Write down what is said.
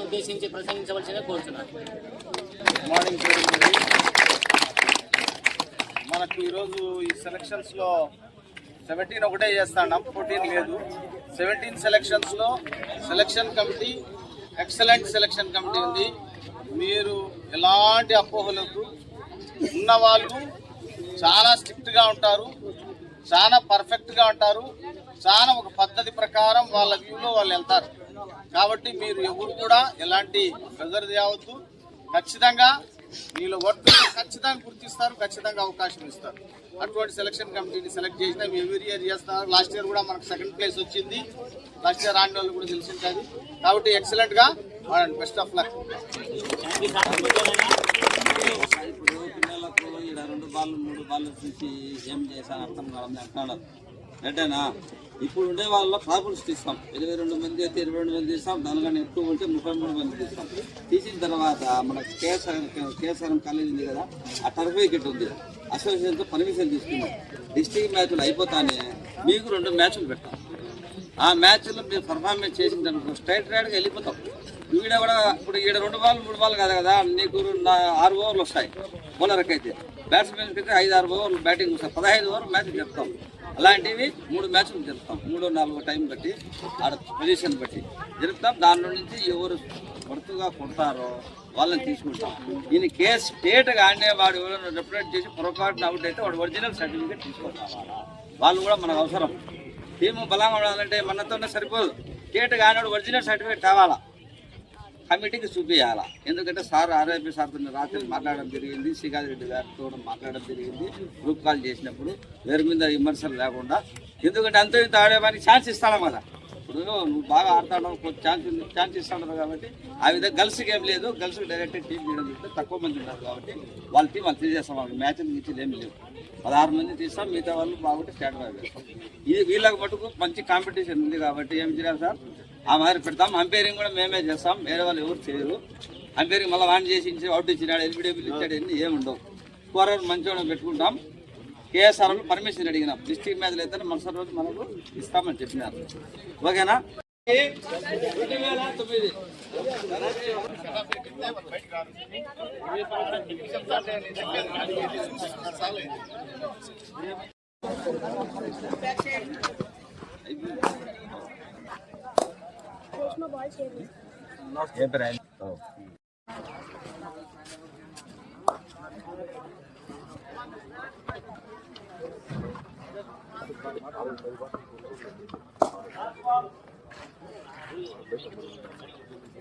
ఉద్దేశించి ప్రసంగించవలసిందిగా కోరుతున్నాను. మార్నింగ్ మనకు ఈరోజు ఈ సెలక్షన్స్లో 17 ఒకటే చేస్తున్నాం, 14 లేదు. 17 సెలక్షన్స్లో selection committee excellent selection committee ఉంది. మీరు ఎలాంటి అపోహలకు ఉన్నవాళ్ళు చాలా స్ట్రిక్ట్గా ఉంటారు, చాలా పర్ఫెక్ట్గా ఉంటారు, చాలా ఒక పద్ధతి ప్రకారం వాళ్ళ వ్యూలో వాళ్ళు వెళ్తారు. కాబట్టి మీరు ఎవరు కూడా ఎలాంటి ప్రెజర్ తేవద్దు. ఖచ్చితంగా మీలో వర్క్ ఖచ్చితంగా గుర్తిస్తారు, ఖచ్చితంగా అవకాశం ఇస్తారు. అటువంటి సెలక్షన్ కమిటీని సెలెక్ట్ చేసినా ఎవ్రీ ఇయర్ చేస్తున్నారు. లాస్ట్ ఇయర్ కూడా మనకు 2nd ప్లేస్ వచ్చింది. లాస్ట్ ఇయర్ ఆడిన వాళ్ళు కూడా తెలిసింటుంది. కాబట్టి ఎక్సలెంట్గా వాడండి. Best of luck. ఇప్పుడు పిల్లలకు ఇక్కడ 2 బాళ్ళు 3 బాళ్ళు చూసి ఏం చేశాను అర్థం కావాలని అంటున్నారు. రైటేనా? ఇప్పుడు ఉండే వాళ్ళలో ప్రాబ్లమ్స్ తీస్తాం. 22 మంది అయితే 22 మంది తీస్తాం. దానికన్నా ఎక్కువ ఉంటే 33 మంది తీస్తాం. తీసిన తర్వాత మన కేఎస్ఆర్ఎం కాలేజ్ ఉంది కదా, ఆ టర్ఫ్ వికెట్ ఉంది. అసోసియేషన్తో పర్మిషన్ తీసుకున్నాం. డిస్ట్రిక్ట్ మ్యాచ్లు అయిపోతానే మీకు 2 మ్యాచ్లు పెట్టాం. ఆ మ్యాచ్లో మీరు పర్ఫార్మెన్స్ చేసిన దానికి స్ట్రైట్ రైడ్గా వెళ్ళిపోతాం. ఈడ కూడా ఇప్పుడు ఈడ 2 బాల్ 3 బాల్ కాదు కదా, నీకు 6 ఓవర్లు వస్తాయి. బౌలర్కి అయితే బ్యాట్స్మెన్కి అయితే 5-6 ఓవర్లు బ్యాటింగ్ వస్తాయి. 15 ఓవర్లు మ్యాచ్ జరుపుతాం. అలాంటివి 3 మ్యాచ్లు జరుపుతాం. 3-4 టైం బట్టి ఆడ పొజిషన్ బట్టి జరుపుతాం. దానిలో నుంచి ఎవరు వర్తుగా కొడతారో వాళ్ళని తీసుకుంటాం. ఈయన కేసు స్టేట్గా ఆడినే వాడు ఎవరైనా రిప్రజెంట్ చేసి పొరపాటున అవుట్ అయితే వాడు ఒరిజినల్ సర్టిఫికేట్ తీసుకుంటాం. వాళ్ళు కూడా మనకు అవసరం. టీము బలంగా ఉండాలంటే మనతోనే సరిపోదు. స్టేట్గా ఆడినాడు ఒరిజినల్ సర్టిఫికేట్ కావాలా, కమిటీకి చూపించాలా. ఎందుకంటే సార్ ఆర్ఐపీ సార్తో రాత్రి మాట్లాడడం జరిగింది, శ్రీకాంత్ రెడ్డి గారితో మాట్లాడడం జరిగింది. గ్రూప్ కాల్ చేసినప్పుడు వేరు మీద విమర్శలు లేకుండా, ఎందుకంటే అంత ఇంత ఆడేవానికి ఛాన్స్ ఇస్తాను కదా. ఇప్పుడు నువ్వు బాగా ఆడతాడు, ఛాన్స్ ఇస్తాడు కాబట్టి ఆ విధంగా గర్ల్స్కి ఏం లేదు. గర్ల్స్కి డైరెక్ట్ టీం చేయడం చెప్తే తక్కువ మంది ఉన్నారు కాబట్టి వాళ్ళ టీం వాళ్ళు తీసేస్తాం. వాళ్ళకి మ్యాచ్లు ఇచ్చేది ఏమి లేవు. 16 మంది తీస్తాం. మిగతా వాళ్ళు బాగుంటే స్టార్ట్ వేస్తాం. ఇది వీళ్ళకి మటుకు మంచి కాంపిటీషన్ ఉంది కాబట్టి ఏం చేయాలి సార్, ఆ మాదిరి పెడతాం. అంపైరింగ్ కూడా మేమే చేస్తాం, వేరే వాళ్ళు ఎవరు చేయరు. అంపైరింగ్ మళ్ళీ ఆన్ చేసి అవుట్ ఇచ్చినాడు, ఎల్బిడబ్ల్యూ ఇచ్చాడు, అన్నీ ఏముండవు. స్కోరర్ మంచిగా పెట్టుకుంటాం. కేఎస్ఆర్లో పర్మిషన్ అడిగినాం. డిస్ట్రిక్ట్ మ్యాచ్లు అయితే మరుసటి రోజు మనకు ఇస్తామని చెప్పినారు. ఓకేనా? 2009 ఏ